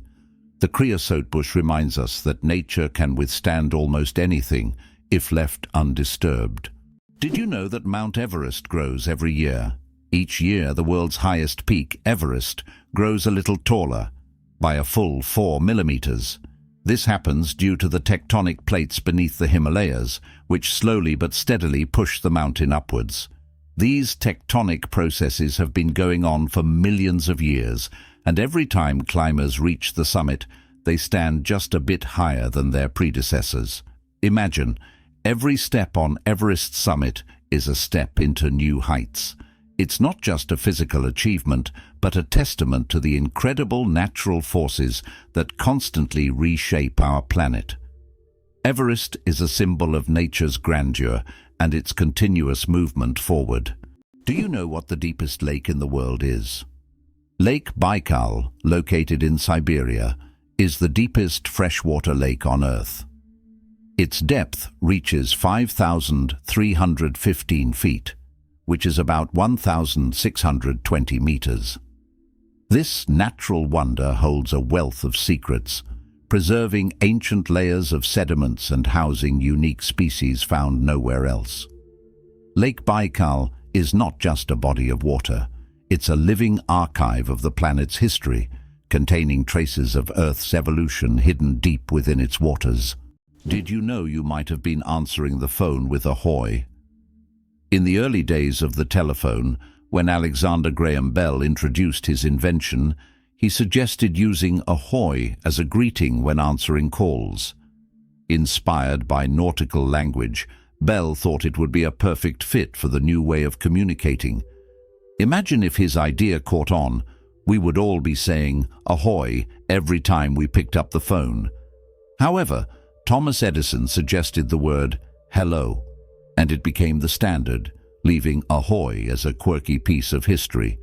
A: The creosote bush reminds us that nature can withstand almost anything if left undisturbed. Did you know that Mount Everest grows every year? Each year, the world's highest peak, Everest, grows a little taller, by a full 4 millimeters. This happens due to the tectonic plates beneath the Himalayas, which slowly but steadily push the mountain upwards. These tectonic processes have been going on for millions of years, and every time climbers reach the summit, they stand just a bit higher than their predecessors. Imagine, every step on Everest's summit is a step into new heights. It's not just a physical achievement, but a testament to the incredible natural forces that constantly reshape our planet. Everest is a symbol of nature's grandeur and its continuous movement forward. Do you know what the deepest lake in the world is? Lake Baikal, located in Siberia, is the deepest freshwater lake on Earth. Its depth reaches 5,315 feet, which is about 1,620 meters. This natural wonder holds a wealth of secrets, preserving ancient layers of sediments and housing unique species found nowhere else. Lake Baikal is not just a body of water. It's a living archive of the planet's history, containing traces of Earth's evolution hidden deep within its waters. Did you know you might have been answering the phone with ahoy? In the early days of the telephone, when Alexander Graham Bell introduced his invention, he suggested using ahoy as a greeting when answering calls. Inspired by nautical language, Bell thought it would be a perfect fit for the new way of communicating. Imagine if his idea caught on. We would all be saying ahoy every time we picked up the phone. However, Thomas Edison suggested the word hello, and it became the standard, leaving ahoy as a quirky piece of history.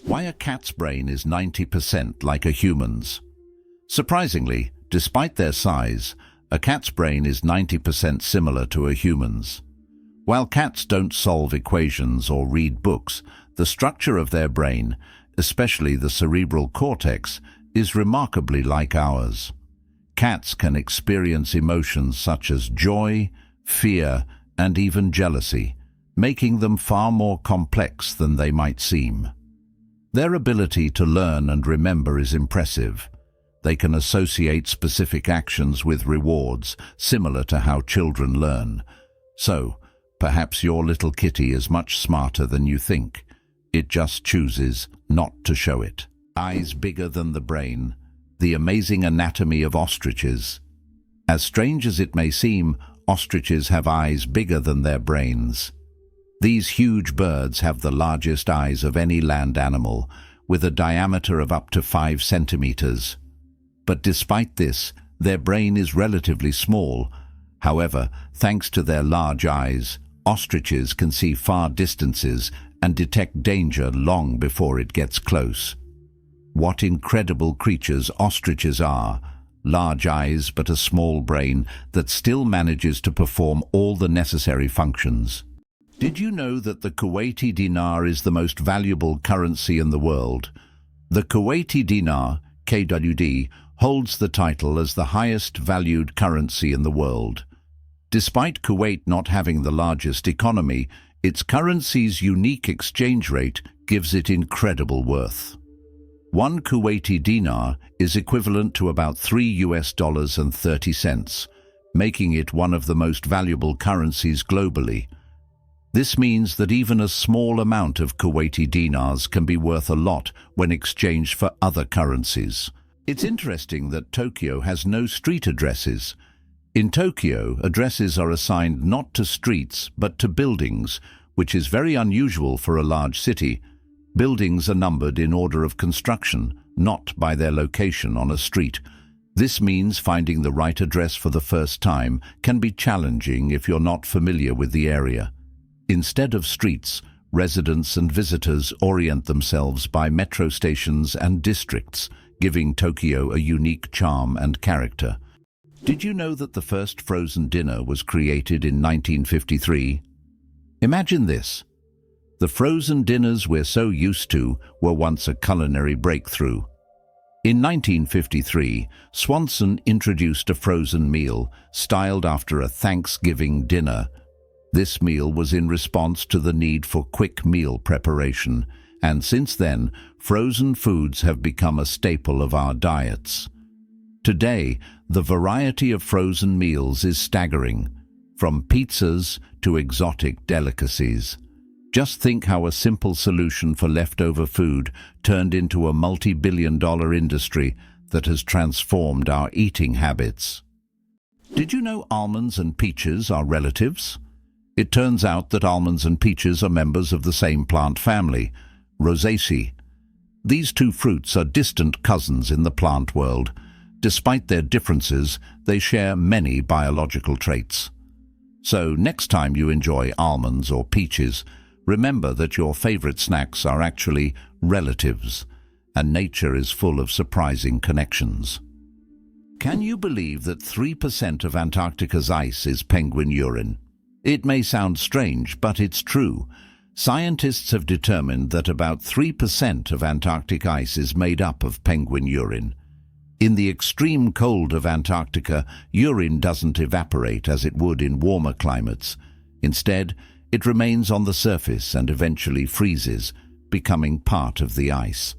A: Why a cat's brain is 90% like a human's. Surprisingly, despite their size, a cat's brain is 90% similar to a human's. While cats don't solve equations or read books, the structure of their brain, especially the cerebral cortex, is remarkably like ours. Cats can experience emotions such as joy, fear, and even jealousy, making them far more complex than they might seem. Their ability to learn and remember is impressive. They can associate specific actions with rewards, similar to how children learn. So, perhaps your little kitty is much smarter than you think. It just chooses not to show it. Eyes bigger than the brain. The amazing anatomy of ostriches. As strange as it may seem, ostriches have eyes bigger than their brains. These huge birds have the largest eyes of any land animal, with a diameter of up to 5 centimeters. But despite this, their brain is relatively small. However, thanks to their large eyes, ostriches can see far distances and detect danger long before it gets close. What incredible creatures ostriches are! Large eyes but a small brain that still manages to perform all the necessary functions. Did you know that the Kuwaiti Dinar is the most valuable currency in the world? The Kuwaiti Dinar, KWD, holds the title as the highest valued currency in the world. Despite Kuwait not having the largest economy, its currency's unique exchange rate gives it incredible worth. One Kuwaiti dinar is equivalent to about $3.30, making it one of the most valuable currencies globally. This means that even a small amount of Kuwaiti dinars can be worth a lot when exchanged for other currencies. It's interesting that Tokyo has no street addresses. In Tokyo, addresses are assigned not to streets but to buildings, which is very unusual for a large city. Buildings are numbered in order of construction, not by their location on a street. This means finding the right address for the first time can be challenging if you're not familiar with the area. Instead of streets, residents and visitors orient themselves by metro stations and districts, giving Tokyo a unique charm and character. Did you know that the first frozen dinner was created in 1953? Imagine this. The frozen dinners we're so used to were once a culinary breakthrough. In 1953, Swanson introduced a frozen meal styled after a Thanksgiving dinner. This meal was in response to the need for quick meal preparation, and since then, frozen foods have become a staple of our diets. Today, the variety of frozen meals is staggering, from pizzas to exotic delicacies. Just think how a simple solution for leftover food turned into a multi-billion-dollar industry that has transformed our eating habits. Did you know almonds and peaches are relatives? It turns out that almonds and peaches are members of the same plant family, Rosaceae. These two fruits are distant cousins in the plant world. Despite their differences, they share many biological traits. So next time you enjoy almonds or peaches, remember that your favorite snacks are actually relatives, and nature is full of surprising connections. Can you believe that 3% of Antarctica's ice is penguin urine? It may sound strange, but it's true. Scientists have determined that about 3% of Antarctic ice is made up of penguin urine. In the extreme cold of Antarctica, urine doesn't evaporate as it would in warmer climates. Instead, it remains on the surface and eventually freezes, becoming part of the ice.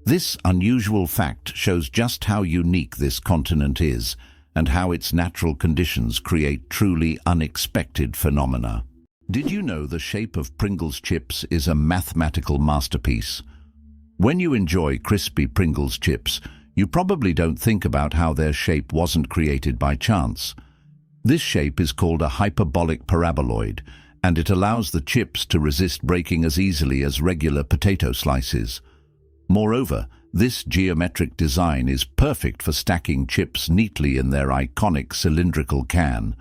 A: This unusual fact shows just how unique this continent is and how its natural conditions create truly unexpected phenomena. Did you know the shape of Pringles chips is a mathematical masterpiece? When you enjoy crispy Pringles chips, you probably don't think about how their shape wasn't created by chance. This shape is called a hyperbolic paraboloid, and it allows the chips to resist breaking as easily as regular potato slices. Moreover, this geometric design is perfect for stacking chips neatly in their iconic cylindrical can.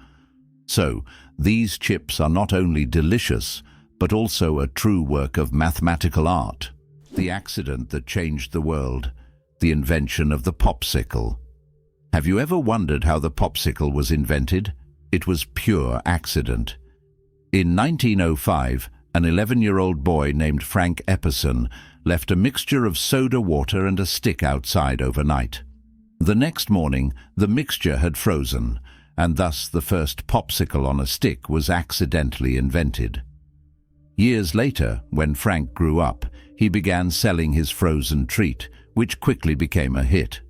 A: So, these chips are not only delicious, but also a true work of mathematical art. The accident that changed the world. The invention of the popsicle. Have you ever wondered how the popsicle was invented? It was pure accident. In 1905, an 11-year-old boy named Frank Epperson left a mixture of soda water and a stick outside overnight. The next morning, the mixture had frozen, and thus the first popsicle on a stick was accidentally invented. Years later, when Frank grew up, he began selling his frozen treat, which quickly became a hit.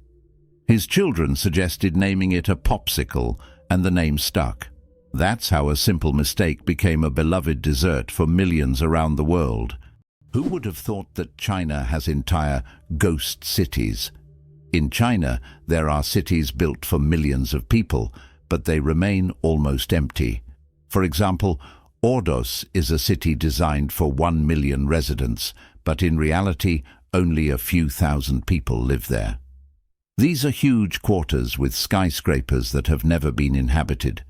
A: His children suggested naming it a popsicle, and the name stuck. That's how a simple mistake became a beloved dessert for millions around the world. Who would have thought that China has entire ghost cities? In China, there are cities built for millions of people, but they remain almost empty. For example, Ordos is a city designed for 1 million residents, but in reality, only a few thousand people live there. These are huge quarters with skyscrapers that have never been inhabited.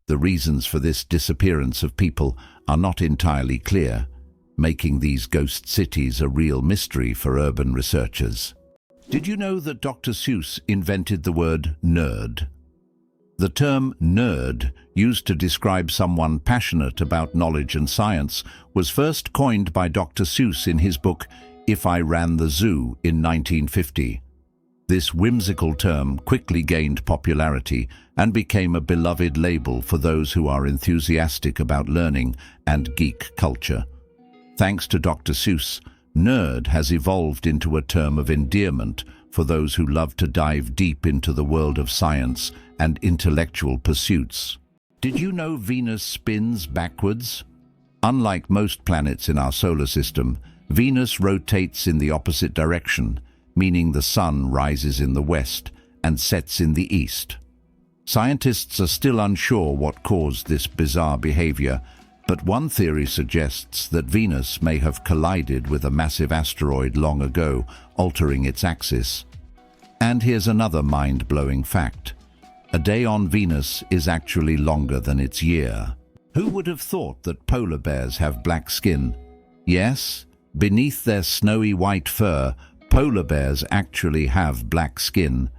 A: The reasons for this disappearance of people are not entirely clear, making these ghost cities a real mystery for urban researchers. Did you know that Dr. Seuss invented the word nerd? The term nerd, used to describe someone passionate about knowledge and science, was first coined by Dr. Seuss in his book If I Ran the Zoo in 1950. This whimsical term quickly gained popularity and became a beloved label for those who are enthusiastic about learning and geek culture. Thanks to Dr. Seuss, nerd has evolved into a term of endearment for those who love to dive deep into the world of science and intellectual pursuits. Did you know Venus spins backwards? Unlike most planets in our solar system, Venus rotates in the opposite direction, meaning the sun rises in the west and sets in the east. Scientists are still unsure what caused this bizarre behavior, but one theory suggests that Venus may have collided with a massive asteroid long ago, altering its axis. And here's another mind-blowing fact. A day on Venus is actually longer than its year. Who would have thought that polar bears have black skin? Yes, beneath their snowy white fur, polar bears actually have black skin.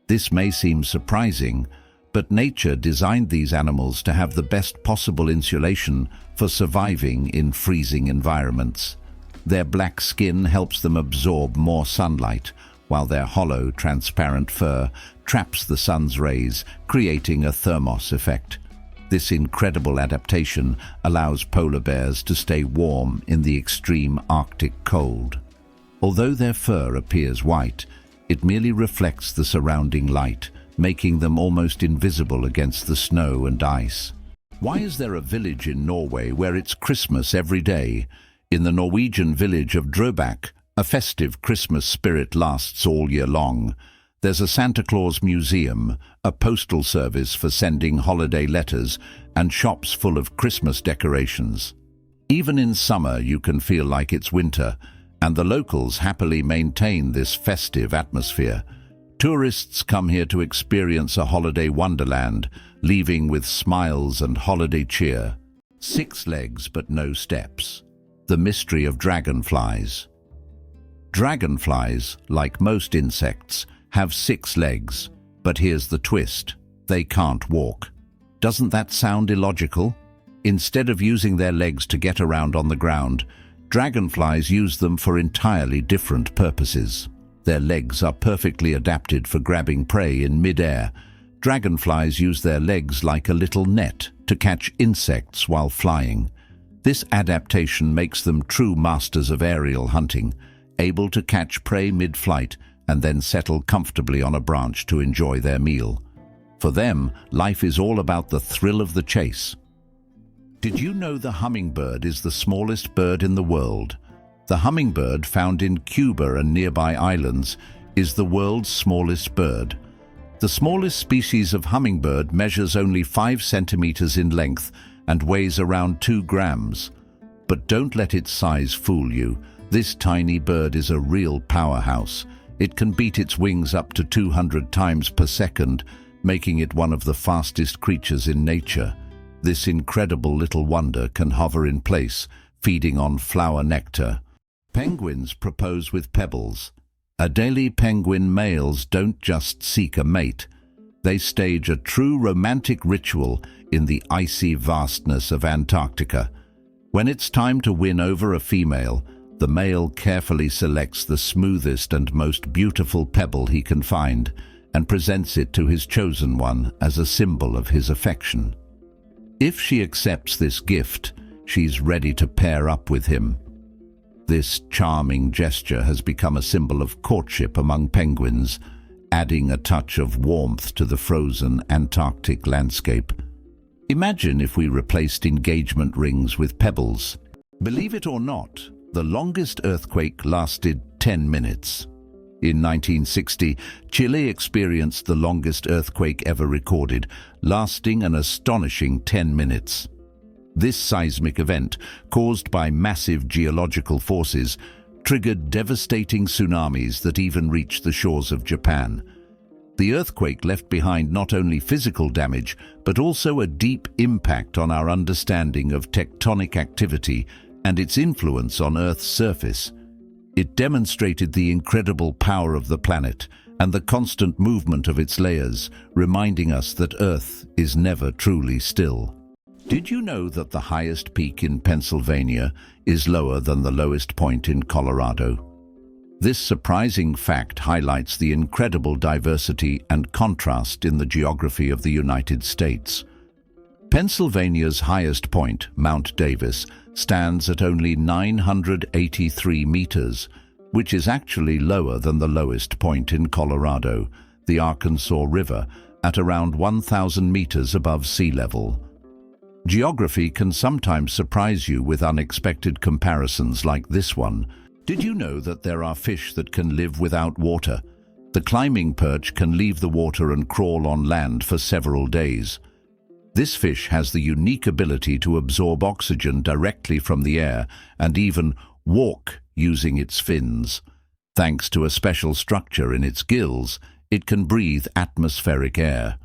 A: This may seem surprising, but nature designed these animals to have the best possible insulation for surviving in freezing environments. Their black skin helps them absorb more sunlight, while their hollow, transparent fur traps the sun's rays, creating a thermos effect. This incredible adaptation allows polar bears to stay warm in the extreme Arctic cold. Although their fur appears white, it merely reflects the surrounding light, making them almost invisible against the snow and ice. Why is there a village in Norway where it's Christmas every day? In the Norwegian village of Drøbak, a festive Christmas spirit lasts all year long. There's a Santa Claus museum, a postal service for sending holiday letters, and shops full of Christmas decorations. Even in summer you can feel like it's winter, and the locals happily maintain this festive atmosphere. Tourists come here to experience a holiday wonderland, leaving with smiles and holiday cheer. 6 legs but no steps. The mystery of dragonflies. Dragonflies, like most insects, have 6 legs, but here's the twist. They can't walk. Doesn't that sound illogical? Instead of using their legs to get around on the ground, dragonflies use them for entirely different purposes. Their legs are perfectly adapted for grabbing prey in mid-air. Dragonflies use their legs like a little net to catch insects while flying. This adaptation makes them true masters of aerial hunting, able to catch prey mid-flight and then settle comfortably on a branch to enjoy their meal. For them, life is all about the thrill of the chase. Did you know the hummingbird is the smallest bird in the world? The hummingbird, found in Cuba and nearby islands, is the world's smallest bird. The smallest species of hummingbird measures only 5 centimeters in length and weighs around 2 grams. But don't let its size fool you. This tiny bird is a real powerhouse. It can beat its wings up to 200 times per second, making it one of the fastest creatures in nature. This incredible little wonder can hover in place, feeding on flower nectar. Penguins propose with pebbles. Adelie penguin males don't just seek a mate. They stage a true romantic ritual in the icy vastness of Antarctica. When it's time to win over a female, the male carefully selects the smoothest and most beautiful pebble he can find and presents it to his chosen one as a symbol of his affection. If she accepts this gift, she's ready to pair up with him. This charming gesture has become a symbol of courtship among penguins, adding a touch of warmth to the frozen Antarctic landscape. Imagine if we replaced engagement rings with pebbles. Believe it or not, the longest earthquake lasted 10 minutes. In 1960, Chile experienced the longest earthquake ever recorded, lasting an astonishing 10 minutes. This seismic event, caused by massive geological forces, triggered devastating tsunamis that even reached the shores of Japan. The earthquake left behind not only physical damage, but also a deep impact on our understanding of tectonic activity and its influence on Earth's surface. It demonstrated the incredible power of the planet and the constant movement of its layers, reminding us that Earth is never truly still. Did you know that the highest peak in Pennsylvania is lower than the lowest point in Colorado? This surprising fact highlights the incredible diversity and contrast in the geography of the United States. Pennsylvania's highest point, Mount Davis, stands at only 983 meters, which is actually lower than the lowest point in Colorado, the Arkansas River, at around 1,000 meters above sea level. Geography can sometimes surprise you with unexpected comparisons like this one. Did you know that there are fish that can live without water? The climbing perch can leave the water and crawl on land for several days. This fish has the unique ability to absorb oxygen directly from the air and even walk using its fins. Thanks to a special structure in its gills, it can breathe atmospheric air.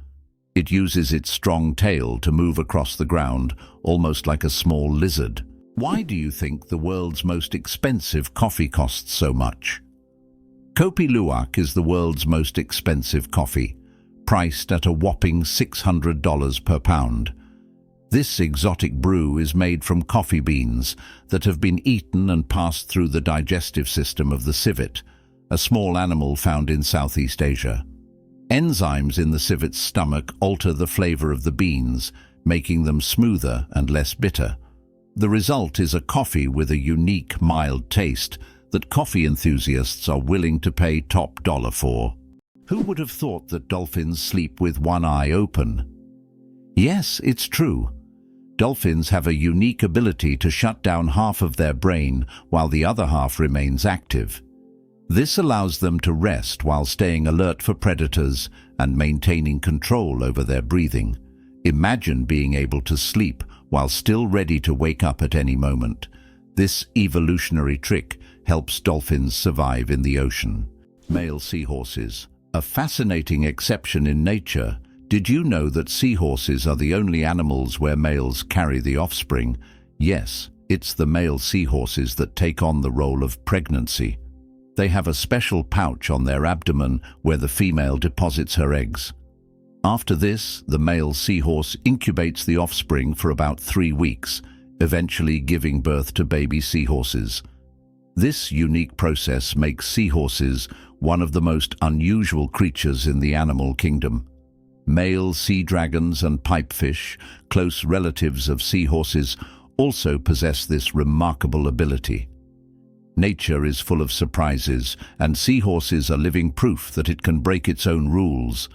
A: It uses its strong tail to move across the ground, almost like a small lizard. Why do you think the world's most expensive coffee costs so much? Kopi Luwak is the world's most expensive coffee, priced at a whopping $600 per pound. This exotic brew is made from coffee beans that have been eaten and passed through the digestive system of the civet, a small animal found in Southeast Asia. Enzymes in the civet's stomach alter the flavor of the beans, making them smoother and less bitter. The result is a coffee with a unique, mild taste that coffee enthusiasts are willing to pay top dollar for. Who would have thought that dolphins sleep with one eye open? Yes, it's true. Dolphins have a unique ability to shut down half of their brain while the other half remains active. This allows them to rest while staying alert for predators and maintaining control over their breathing. Imagine being able to sleep while still ready to wake up at any moment. This evolutionary trick helps dolphins survive in the ocean. Male seahorses. A fascinating exception in nature. Did you know that seahorses are the only animals where males carry the offspring? Yes, it's the male seahorses that take on the role of pregnancy. They have a special pouch on their abdomen where the female deposits her eggs. After this, the male seahorse incubates the offspring for about 3 weeks, eventually giving birth to baby seahorses. This unique process makes seahorses one of the most unusual creatures in the animal kingdom. Male sea dragons and pipefish, close relatives of seahorses, also possess this remarkable ability. Nature is full of surprises, and seahorses are living proof that it can break its own rules.